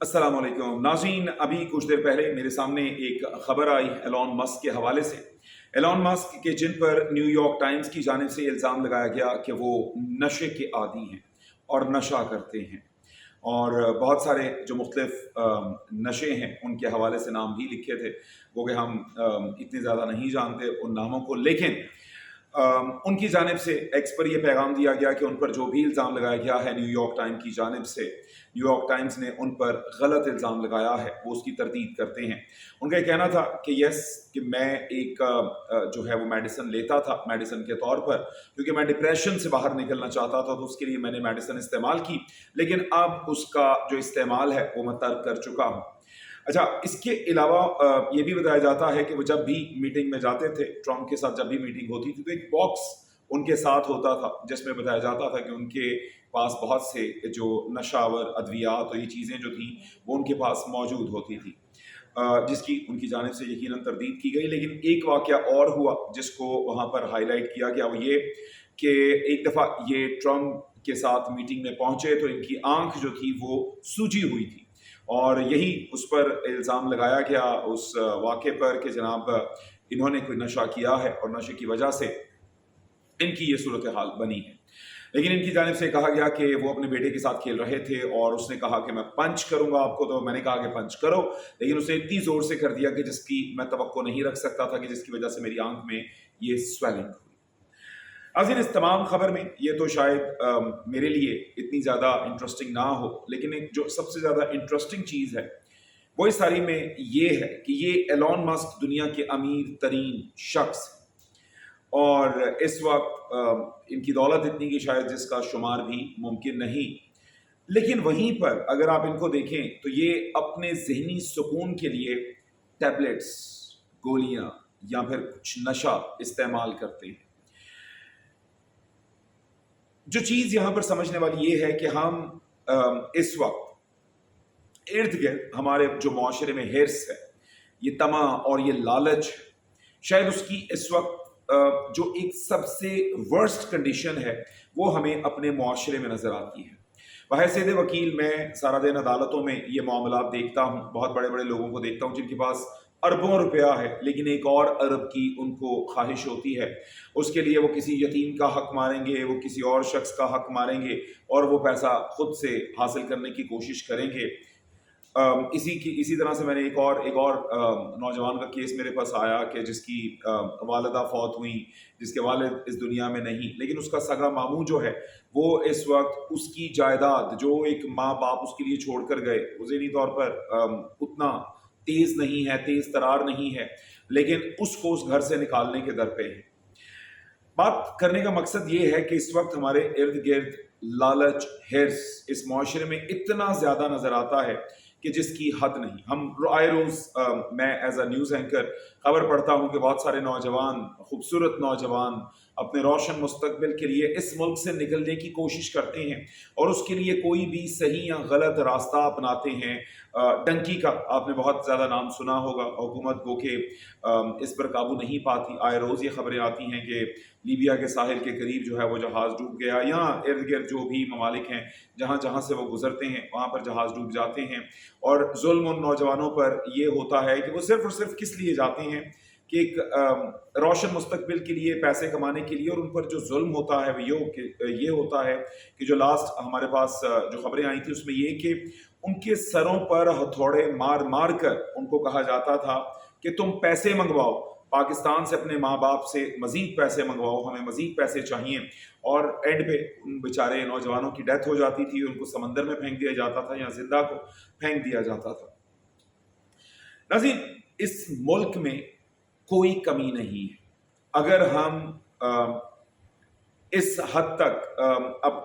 अस्सलाम वालेकुम नाज़रीन। अभी कुछ देर पहले मेरे सामने एक खबर आई एलॉन मस्क के हवाले से। एलॉन मस्क के जिन पर न्यूयॉर्क टाइम्स की जानिब से इल्ज़ाम लगाया गया कि वो नशे के आदी हैं और नशा करते हैं, और बहुत सारे जो मुख्तलिफ नशे हैं उनके हवाले से नाम भी लिखे थे। वो कि हम इतने ज़्यादा नहीं जानते उन नामों को, लेकिन उनकी जानिब से एक्स पर यह पैगाम दिया गया कि उन पर जो भी इल्ज़ाम लगाया गया है न्यूयॉर्क टाइम्स की जानिब से, न्यूयॉर्क टाइम्स ने उन पर गलत इल्ज़ाम लगाया है, वो उसकी तरदीद करते हैं। उनका कहना था कि यस, कि मैं एक जो है वो मेडिसिन लेता था मेडिसिन के तौर पर, क्योंकि मैं डिप्रेशन से बाहर निकलना चाहता था, तो उसके लिए मैंने मेडिसिन इस्तेमाल की, लेकिन अब उसका जो इस्तेमाल है वो मैं तर्क कर चुका हूँ। अच्छा, इसके अलावा ये भी बताया जाता है कि वो जब भी मीटिंग में जाते थे, ट्रम्प के साथ जब भी मीटिंग होती थी, तो एक बॉक्स उनके साथ होता था जिसमें बताया जाता था कि उनके पास बहुत से जो नशावर अद्वियात और ये चीज़ें जो थी वो उनके पास मौजूद होती थी, जिसकी उनकी जानिब से यकीनन तरदीद की गई। लेकिन एक वाक़या और हुआ जिसको वहाँ पर हाईलाइट किया गया, वो ये कि एक दफ़ा ये ट्रम्प के साथ मीटिंग में पहुँचे तो इनकी आँख जो थी वो सूजी हुई थी, और यही उस पर इल्ज़ाम लगाया गया उस वाक़े पर कि जनाब इन्होंने कोई नशा किया है और नशे की वजह से इनकी ये सूरत हाल बनी है। लेकिन इनकी जानिब से कहा गया कि वो अपने बेटे के साथ खेल रहे थे और उसने कहा कि मैं पंच करूंगा आपको, तो मैंने कहा कि पंच करो, लेकिन उसने इतनी ज़ोर से कर दिया कि जिसकी मैं तवक्को नहीं रख सकता था, कि जिसकी वजह से मेरी आंख में ये स्वेलिंग हुई। नाज़रीन, इस तमाम खबर में ये तो शायद मेरे लिए इतनी ज़्यादा इंटरेस्टिंग ना हो, लेकिन एक जो सबसे ज़्यादा इंटरेस्टिंग चीज़ है वो इस सारी में ये है कि ये एलॉन मस्क दुनिया के अमीर तरीन शख्स हैं, और इस वक्त इनकी दौलत इतनी कि शायद जिसका शुमार भी मुमकिन नहीं। लेकिन वहीं पर अगर आप इनको देखें तो ये अपने जहनी सुकून के लिए टैबलेट्स, गोलियां या फिर कुछ नशा इस्तेमाल करते हैं। जो चीज़ यहाँ पर समझने वाली ये है कि हम इस वक्त इर्द गिर्द हमारे जो माशरे में हिर्स है, ये तमा और ये लालच है, शायद उसकी इस वक्त जो एक सबसे वर्स्ट कंडीशन है वो हमें अपने मुआशरे में नज़र आती है। बहैसियत वकील मैं सारा दिन अदालतों में ये मामला देखता हूँ, बहुत बड़े बड़े लोगों को देखता हूँ जिनके पास अरबों रुपया है, लेकिन एक और अरब की उनको ख्वाहिश होती है। उसके लिए वो किसी यतीम का हक मारेंगे, वो किसी और शख्स का हक मारेंगे और वो पैसा खुद से हासिल करने की कोशिश करेंगे। इसी तरह से मैंने एक और नौजवान का केस मेरे पास आया कि जिसकी वालिदा फौत हुई, जिसके वालिद इस दुनिया में नहीं, लेकिन उसका सगा मामू जो है वो इस वक्त उसकी जायदाद जो एक माँ बाप उसके लिए छोड़ कर गए, वो ज़हनी तौर पर उतना तेज़ नहीं है, तेज़ तरार नहीं है, लेकिन उसको उस घर से निकालने के दर पे है। बात करने का मकसद ये है कि इस वक्त हमारे इर्द गिर्द लालच, हिर्स इस माशरे में इतना ज़्यादा नज़र आता है कि जिसकी हद नहीं। हम आए रोज़ मैं एज अ न्यूज़ एंकर खबर पढ़ता हूँ कि बहुत सारे नौजवान, खूबसूरत नौजवान अपने रोशन मुस्तकबिल के लिए इस मुल्क से निकलने की कोशिश करते हैं, और उसके लिए कोई भी सही या गलत रास्ता अपनाते हैं। टंकी का आपने बहुत ज़्यादा नाम सुना होगा, हुकूमत गो के इस पर काबू नहीं पाती। आए रोज़ ये खबरें आती हैं कि लीबिया के साहिल के करीब जो है वो जहाज़ डूब गया, या इर्द गिर्द जो भी ममालिक हैं जहाँ जहाँ से वो गुजरते हैं वहाँ पर जहाज़ डूब जाते हैं। और जुल्म उन नौजवानों पर ये होता है कि वो सिर्फ और सिर्फ किस लिए जाते हैं कि एक रोशन मुस्तकबिल के लिए, पैसे कमाने के लिए, और उन पर जो जुल्म होता है वो ये होता है कि जो लास्ट हमारे पास जो खबरें आई थी उसमें ये कि उनके सरों पर हथौड़े मार मार कर उनको कहा जाता था कि तुम पैसे मंगवाओ, पाकिस्तान से अपने माँ बाप से मज़ीद पैसे मंगवाओ, हमें मज़ीद पैसे चाहिए। और एंड पे उन बेचारे नौजवानों की डेथ हो जाती थी, उनको समंदर में फेंक दिया जाता था या जिंदा को फेंक दिया जाता था। नाज़रीन, इस मुल्क में कोई कमी नहीं है। अगर हम इस हद तक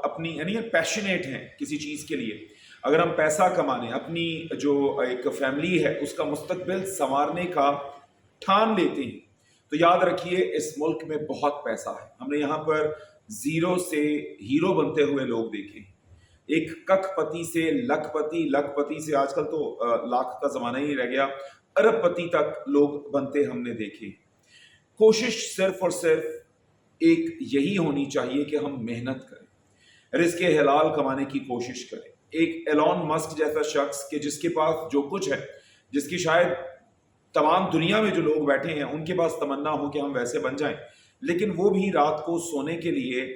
अपनी यानी पैशनेट हैं किसी चीज़ के लिए, अगर हम पैसा कमाने, अपनी जो एक फैमिली है उसका मुस्तकबिल संवारने का ठान लेते हैं, तो याद रखिए इस मुल्क में बहुत पैसा है। हमने यहाँ पर जीरो से हीरो बनते हुए लोग देखे, एक कखपति से लखपति, लखपति से आजकल तो लाख का जमाना ही रह गया, अरबपति तक लोग बनते हमने देखे। कोशिश सिर्फ और सिर्फ एक यही होनी चाहिए कि हम मेहनत करें, रिज़्क़े हलाल कमाने की कोशिश करें, ایک ایلون مسک جیسا شخص کہ جس کے پاس جو کچھ ہے، جس کی شاید تمام دنیا میں جو لوگ بیٹھے ہیں ان کے پاس تمنا ہو کہ ہم ویسے بن جائیں، لیکن وہ بھی رات کو سونے کے لیے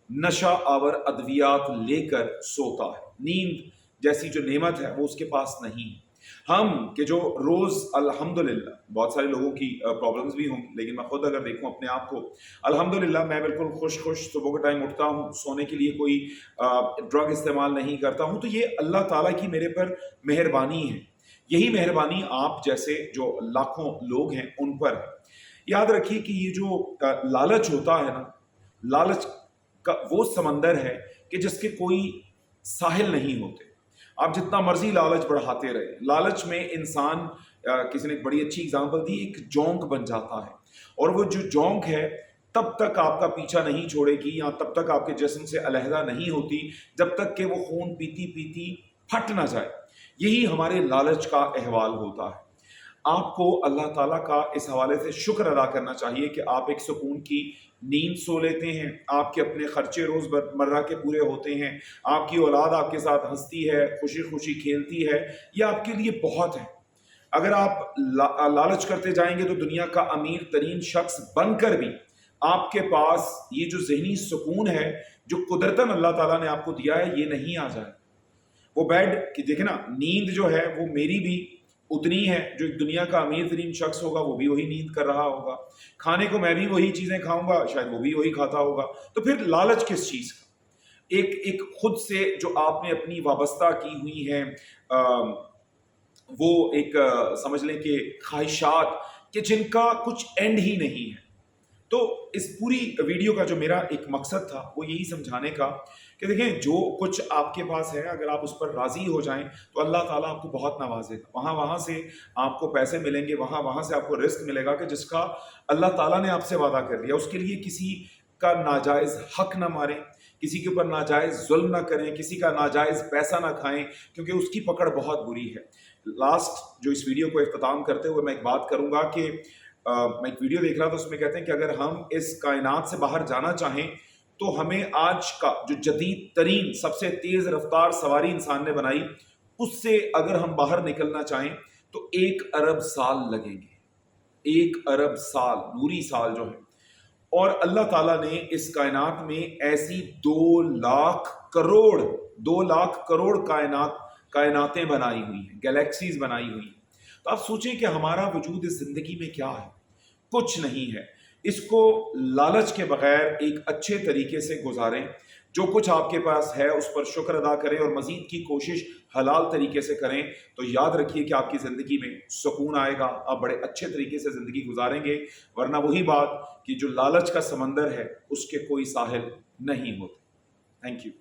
نشہ آور ادویات لے کر سوتا ہے. نیند جیسی جو نعمت ہے وہ اس کے پاس نہیں. ہم کہ جو روز الحمدللہ، بہت سارے لوگوں کی پرابلمز بھی ہوں، لیکن میں خود اگر دیکھوں اپنے آپ کو، الحمدللہ میں بالکل خوش صبح کے ٹائم اٹھتا ہوں، سونے کے لیے کوئی ڈرگ استعمال نہیں کرتا ہوں. تو یہ اللہ تعالیٰ کی میرے پر مہربانی ہے. یہی مہربانی آپ جیسے جو لاکھوں لوگ ہیں ان پر ہے. یاد رکھیے کہ یہ جو لالچ ہوتا ہے نا، لالچ کا وہ سمندر ہے کہ جس کے کوئی ساحل نہیں ہوتے. آپ جتنا مرضی لالچ بڑھاتے رہے، لالچ میں انسان، کسی نے ایک بڑی اچھی اگزامپل دی، ایک جونک بن جاتا ہے، اور وہ جو جونک ہے تب تک آپ کا پیچھا نہیں چھوڑے گی یا تب تک آپ کے جسم سے علیحدہ نہیں ہوتی جب تک کہ وہ خون پیتی پیتی پھٹ نہ جائے. یہی ہمارے لالچ کا احوال ہوتا ہے. آپ کو اللہ تعالیٰ کا اس حوالے سے شکر ادا کرنا چاہیے کہ آپ ایک سکون کی نیند سو لیتے ہیں، آپ کے اپنے خرچے روز مرہ کے پورے ہوتے ہیں، آپ کی اولاد آپ کے ساتھ ہنستی ہے، خوشی خوشی کھیلتی ہے. یہ آپ کے لیے بہت ہے. اگر آپ لالچ کرتے جائیں گے تو دنیا کا امیر ترین شخص بن کر بھی آپ کے پاس یہ جو ذہنی سکون ہے جو قدرتاً اللہ تعالیٰ نے آپ کو دیا ہے یہ نہیں آ جائے. وہ بیڈ کہ دیکھیں نا، نیند جو ہے وہ میری بھی اتنی ہے، جو ایک دنیا کا امیر ترین شخص ہوگا وہ بھی وہی نیند کر رہا ہوگا. کھانے کو میں بھی وہی چیزیں کھاؤں گا، شاید وہ بھی وہی کھاتا ہوگا. تو پھر لالچ کس چیز کا؟ ایک خود سے جو آپ نے اپنی وابستہ کی ہوئی ہیں وہ ایک سمجھ لیں کہ خواہشات کہ جن کا کچھ اینڈ ہی نہیں ہے. تو اس پوری ویڈیو کا جو میرا ایک مقصد تھا وہ یہی سمجھانے کا کہ دیکھیں جو کچھ آپ کے پاس ہے اگر آپ اس پر راضی ہو جائیں تو اللہ تعالیٰ آپ کو بہت نوازے گا. وہاں سے آپ کو پیسے ملیں گے، وہاں سے آپ کو رزق ملے گا کہ جس کا اللہ تعالیٰ نے آپ سے وعدہ کر لیا. اس کے لیے کسی کا ناجائز حق نہ ماریں، کسی کے اوپر ناجائز ظلم نہ کریں، کسی کا ناجائز پیسہ نہ کھائیں، کیونکہ اس کی پکڑ بہت بری ہے. لاسٹ جو اس ویڈیو کو اختتام کرتے ہوئے میں ایک بات کروں گا کہ میں ایک ویڈیو دیکھ رہا تھا، اس میں کہتے ہیں کہ اگر ہم اس کائنات سے باہر جانا چاہیں تو ہمیں آج کا جو جدید ترین سب سے تیز رفتار سواری انسان نے بنائی اس سے اگر ہم باہر نکلنا چاہیں تو 1 ارب سال لگیں گے. 1 ارب سال، نوری سال جو ہے. اور اللہ تعالیٰ نے اس کائنات میں ایسی 2 لاکھ کروڑ کائناتیں بنائی ہوئی ہیں، گیلیکسیز بنائی ہوئی ہیں. تو آپ سوچیں کہ ہمارا وجود اس زندگی میں کیا ہے؟ کچھ نہیں ہے. اس کو لالچ کے بغیر ایک اچھے طریقے سے گزاریں. جو کچھ آپ کے پاس ہے اس پر شکر ادا کریں اور مزید کی کوشش حلال طریقے سے کریں. تو یاد رکھیے کہ آپ کی زندگی میں سکون آئے گا، آپ بڑے اچھے طریقے سے زندگی گزاریں گے. ورنہ وہی بات کہ جو لالچ کا سمندر ہے اس کے کوئی ساحل نہیں ہوتے. Thank you.